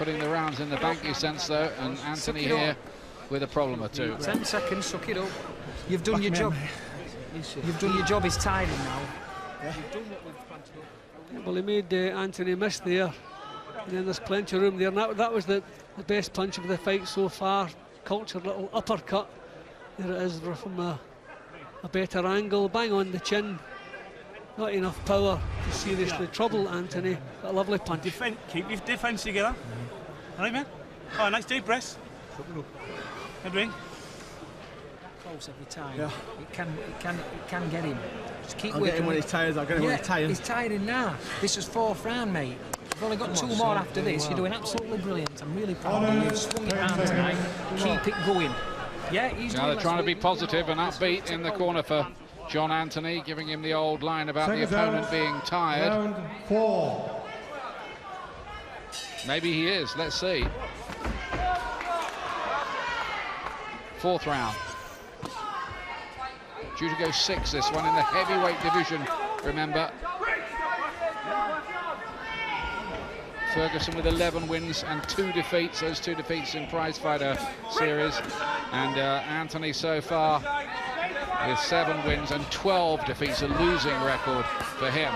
putting the rounds in the bank, you sense, though, and Anthony here with a problem or two. 10 seconds, suck it up. You've done your job. You've done your job. He's tired now. Yeah. You've done what we've planned to do. Well, he made Anthony miss there, and then there's plenty of room there. And that was the best punch of the fight so far. Cultured little uppercut. There it is from a better angle, bang on the chin. Not enough power to seriously trouble Anthony. A lovely punch. Keep your defence together. All right, man? Oh, nice deep breath. Good ring. Close every time. Yeah. It can get him. Just keep I'll working. get him when he's tired. I'll get him when he's tired. He's tiring now. This is 4th round, mate. You've only got 2 more after this. You're doing absolutely brilliant. I'm really proud of you. You've swung it round tonight. Keep it going. Yeah, he's now they're trying to be positive and upbeat in the corner for John Anthony, giving him the old line about the opponent being tired. Round 4. Maybe he is, let's see. 4th round. Due to go 6, this one in the heavyweight division, remember. Ferguson with 11 wins and 2 defeats, those 2 defeats in prizefighter series. And Anthony so far with 7 wins and 12 defeats, a losing record for him.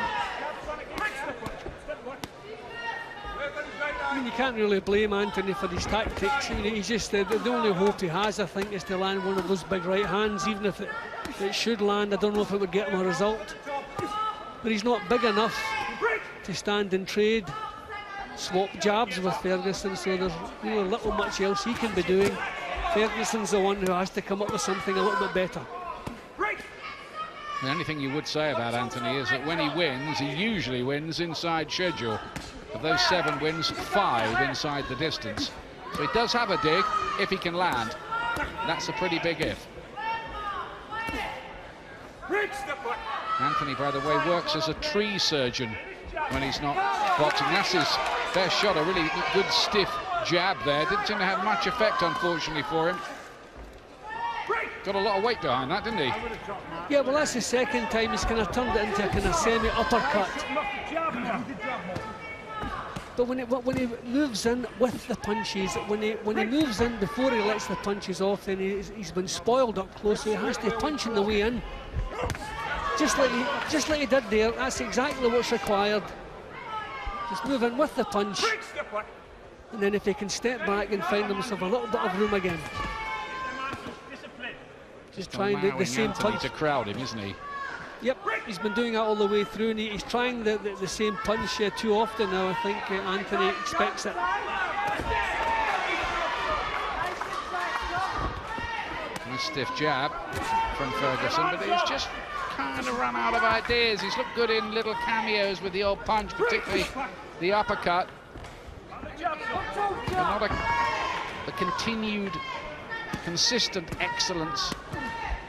I mean, you can't really blame Anthony for his tactics. I mean, he's just the only hope he has, I think, is to land one of those big right hands. Even if it should land, I don't know if it would get him a result. But he's not big enough to stand and trade, swap jabs with Ferguson, so there's really little much else he can be doing. Ferguson's the one who has to come up with something a little bit better. The only thing you would say about Anthony is that when he wins, he usually wins inside schedule. Of those 7 wins, 5 inside the distance. So he does have a dig if he can land. That's a pretty big if. Anthony, by the way, works as a tree surgeon when he's not boxing. That's his best shot, a really good stiff jab there. Didn't seem to have much effect, unfortunately, for him. Got a lot of weight behind that, didn't he? Yeah, well, that's the second time he's kind of turned it into a kind of semi-uppercut. But when he moves in with the punches, when he moves in before he lets the punches off, then he's been spoiled up close, so he has to punch in the way in. Just like he did there, that's exactly what's required. Just move in with the punch, and then if he can step back and find himself a little bit of room again. Just trying the same punch. To crowd him, isn't he? Yep, he's been doing that all the way through, and he's trying the same punch too often now. I think Anthony expects it. A stiff jab from Ferguson, but he's just kind of run out of ideas. He's looked good in little cameos with the old punch, particularly the uppercut. But not the continued, consistent excellence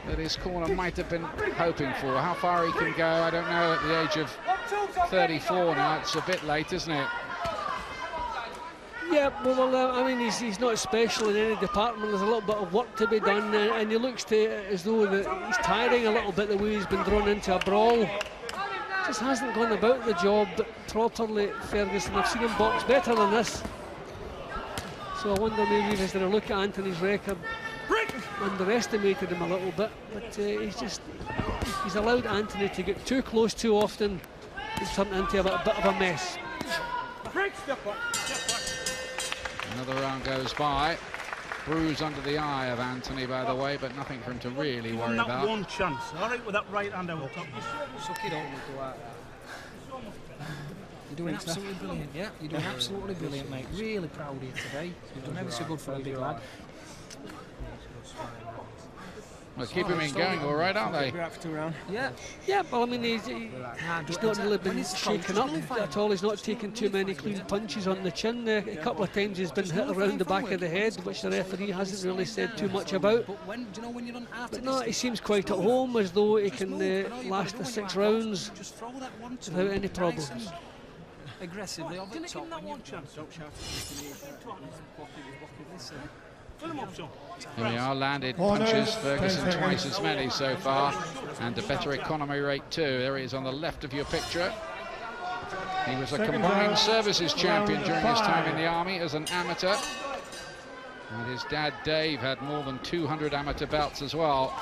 that his corner might have been hoping for. How far he can go, I don't know, at the age of 34 now. It's a bit late, isn't it? Yeah, well, I mean, he's not special in any department. There's a little bit of work to be done, and he looks as though he's tiring a little bit the way he's been drawn into a brawl. Just hasn't gone about the job properly, Ferguson. I've seen him box better than this. So I wonder maybe if he's going to look at Anthony's record, underestimated him a little bit, but he's allowed Anthony to get too close too often. It's turned into a bit of a mess. Another round goes by. Bruise under the eye of Anthony, by the way, but nothing for him to really worry about. That one chance, all right, with that right hand over top. Suck it up. You're doing absolutely brilliant, yeah. You're doing absolutely brilliant, mate. Really proud of you today. You've done ever so good for a big lad. Well, keep him in going all right, aren't they? Yeah, well, I mean, he's not really been shaken up at all. He's not taken too many clean punches on the chin. A couple of times he's been hit around the back of the head, which the referee hasn't really said too much about. But no, he seems quite at home, as though he can last the 6 rounds without any problems. Aggressively over the top. Here we are, landed punches. Ferguson twice as many so far, and a better economy rate too. There he is on the left of your picture. He was a combined services champion during his time in the Army as an amateur. And his dad, Dave, had more than 200 amateur belts as well.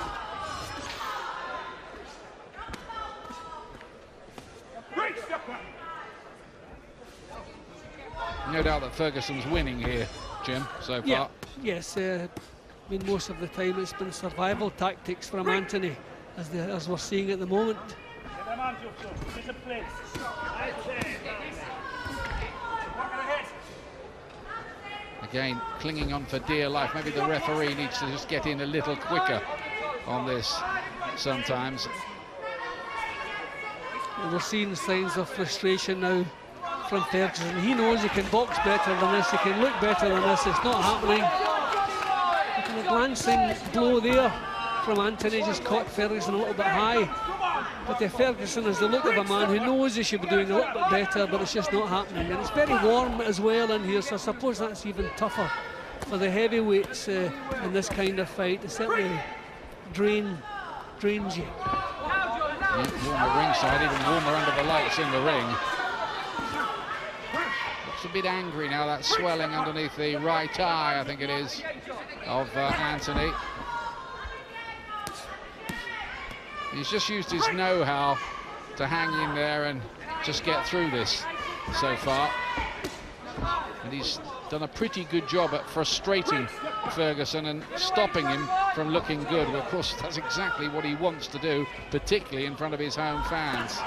No doubt that Ferguson's winning here, Jim, so far. Yeah, yes. I mean, most of the time it's been survival tactics from Anthony, as we're seeing at the moment. Again, clinging on for dear life. Maybe the referee needs to just get in a little quicker on this sometimes. We're seeing signs of frustration now from Ferguson. He knows he can box better than this, he can look better than this. It's not happening. A glancing blow there from Anthony just caught Ferguson a little bit high. But Ferguson has the look of a man who knows he should be doing a little bit better, but it's just not happening. And it's very warm as well in here, so I suppose that's even tougher for the heavyweights in this kind of fight. It certainly drains you. Warmer ringside, even warmer under the lights in the ring. Looks a bit angry now, that swelling underneath the right eye, I think it is, of Anthony. He's just used his know-how to hang in there and just get through this so far. And he's done a pretty good job at frustrating Ferguson and stopping him from looking good. Well, of course, that's exactly what he wants to do, particularly in front of his home fans.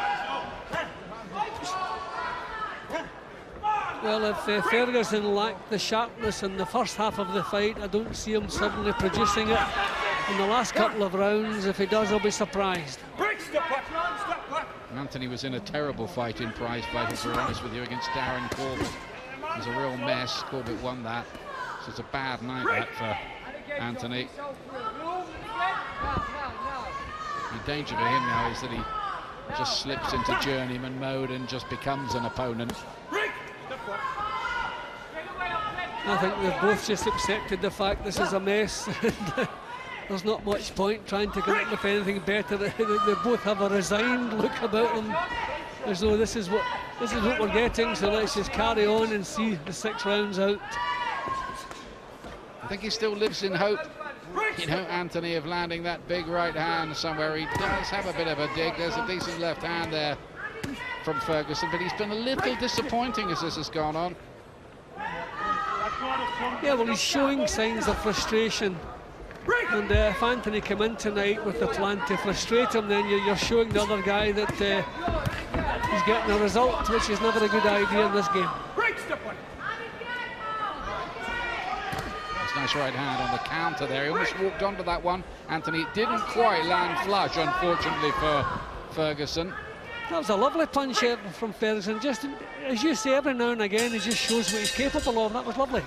Well, if Ferguson lacked the sharpness in the first half of the fight, I don't see him suddenly producing it in the last couple of rounds. If he does, I'll be surprised. Anthony was in a terrible fight in prize fighting, to be honest with you, against Darren Corbett. It was a real mess. Corbett won that. So it's a bad night, that, for Anthony. The danger for him now is that he just slips into journeyman mode and just becomes an opponent. I think they've both just accepted the fact this is a mess. There's not much point trying to come up with anything better. They both have a resigned look about them, as though this is what we're getting, so let's just carry on and see the 6 rounds out. I think he still lives in hope, you know, Anthony, of landing that big right hand somewhere. He does have a bit of a dig. There's a decent left hand there from Ferguson, but he's been a little disappointing as this has gone on. Yeah, well, he's showing signs of frustration. And if Anthony came in tonight with the plan to frustrate him, then you're showing the other guy that he's getting a result, which is never a good idea in this game. It's a nice right hand on the counter there. He almost walked onto that one. Anthony didn't quite land flush, unfortunately, for Ferguson. That was a lovely punch from Ferguson. Just, as you say, every now and again, he just shows what he's capable of. That was lovely.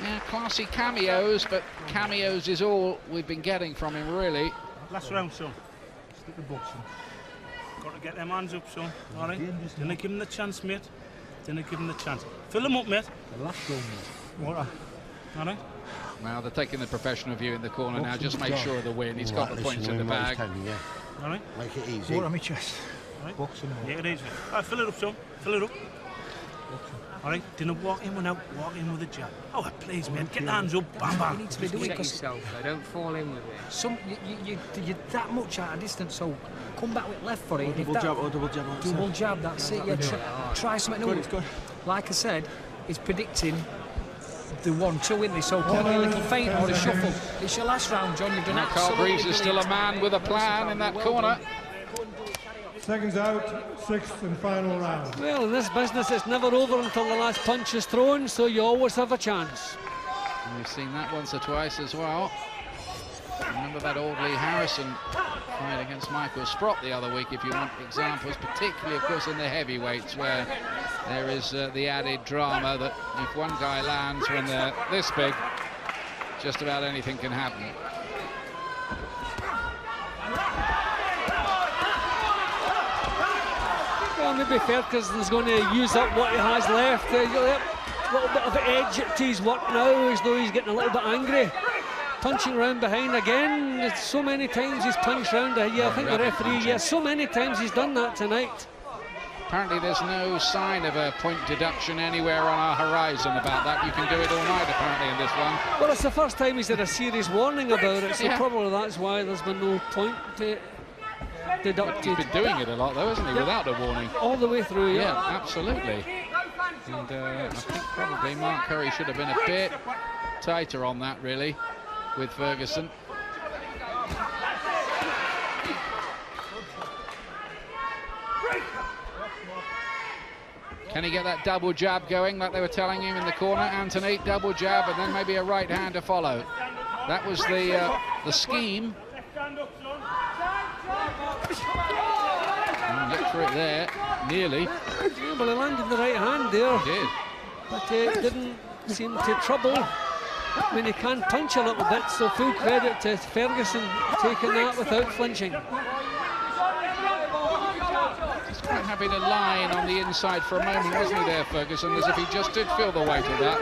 Yeah, classy cameos, but cameos is all we've been getting from him, really. Last round, son. Stick the boxing. Got to get them hands up, son. All right? Didn't give him the chance, mate. Didn't give him the chance. Fill him up, mate. The last round, mate. All right? All right? Well, they're taking the professional view in the corner now. Just make sure of the win. He's got the points in the bag. All right? Make it easy. What on my chest? All right? Boxing. Yeah, it is. All right, fill it up, son. Fill it up. All right, didn't walk in one out, walk in with a jab. Oh, please, man, get the hands up, bam, bam. You need to be doing it yourself, don't fall in with it. You're that much out of distance, so come back with left foot. Double jab. Double jab, that's it. Yeah, try something new. Like I said, he's predicting the 1-2 in this, so can you a little feint or a shuffle? It's your last round, John. You've done Carl Greaves is still a man with a plan in that corner. Seconds out, 6th and final round. Well, in this business, it's never over until the last punch is thrown, so you always have a chance. And we've seen that once or twice as well. Remember that Audley Harrison fight against Michael Sprott the other week, if you want examples, particularly, of course, in the heavyweights, where there is the added drama that if one guy lands when they're this big, just about anything can happen. Well, maybe Ferguson's going to use up what he has left. A little bit of edge to his work now, as though he's getting a little bit angry. Punching round behind again. So many times he's punched round. Yeah, I think the referee, so many times he's done that tonight. Apparently there's no sign of a point deduction anywhere on our horizon about that. You can do it all night, apparently, in this one. Well, it's the first time he's had a serious warning about it, so Yeah. probably that's why there's been no point deducted. He's been doing it a lot, though, hasn't he, without a warning? All the way through, Yeah, absolutely. And I think probably Mark Curry should have been a bit tighter on that, really, with Ferguson. Can he get that double jab going like they were telling him in the corner? Anthony, double jab and then maybe a right hand to follow. That was the scheme. Look for it there, nearly. Yeah, well, he landed the right hand there. He did. But it didn't seem to trouble. I mean, he can punch a little bit, so full credit to Ferguson taking that without flinching. He's quite happy to lie in on the inside for a moment, wasn't he there, Ferguson, as if he just did feel the weight of that.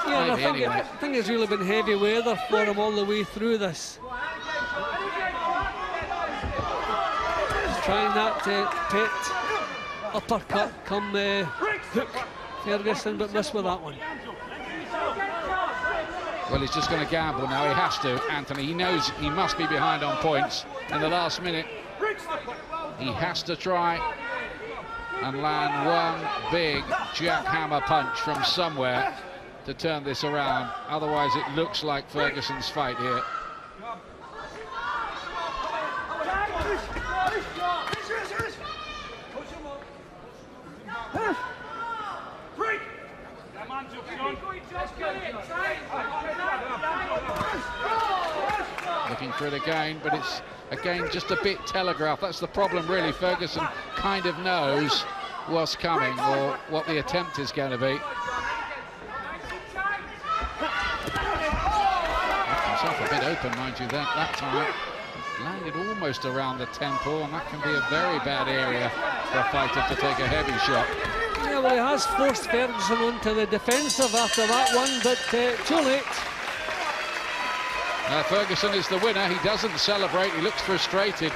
Yeah, Maybe, I think it's really been heavy weather for him all the way through this. He's trying that pet uppercut come hook Ferguson, but missed with that one. Well, he's just going to gamble now. He has to, Anthony. He knows he must be behind on points in the last minute. He has to try and land one big jackhammer punch from somewhere to turn this around. Otherwise, it looks like Ferguson's fight here. Looking for it again, but it's again just a bit telegraphed. That's the problem, really. Ferguson kind of knows what's coming or what the attempt is going to be. Left himself a bit open, mind you, that time. Landed almost around the temple, and that can be a very bad area for a fighter to take a heavy shot. Yeah, well, he has forced Ferguson onto the defensive after that one, but too late. Ferguson is the winner. He doesn't celebrate. He looks frustrated.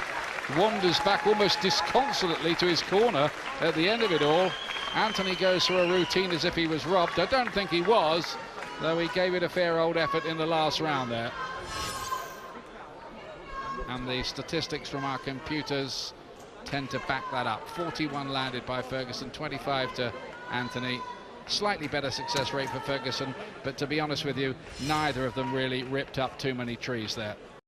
Wanders back almost disconsolately to his corner at the end of it all. Anthony goes through a routine as if he was robbed. I don't think he was, though he gave it a fair old effort in the last round there. And the statistics from our computers tend to back that up. 41 landed by Ferguson, 25 to Anthony. Slightly better success rate for Ferguson, but to be honest with you, neither of them really ripped up too many trees there.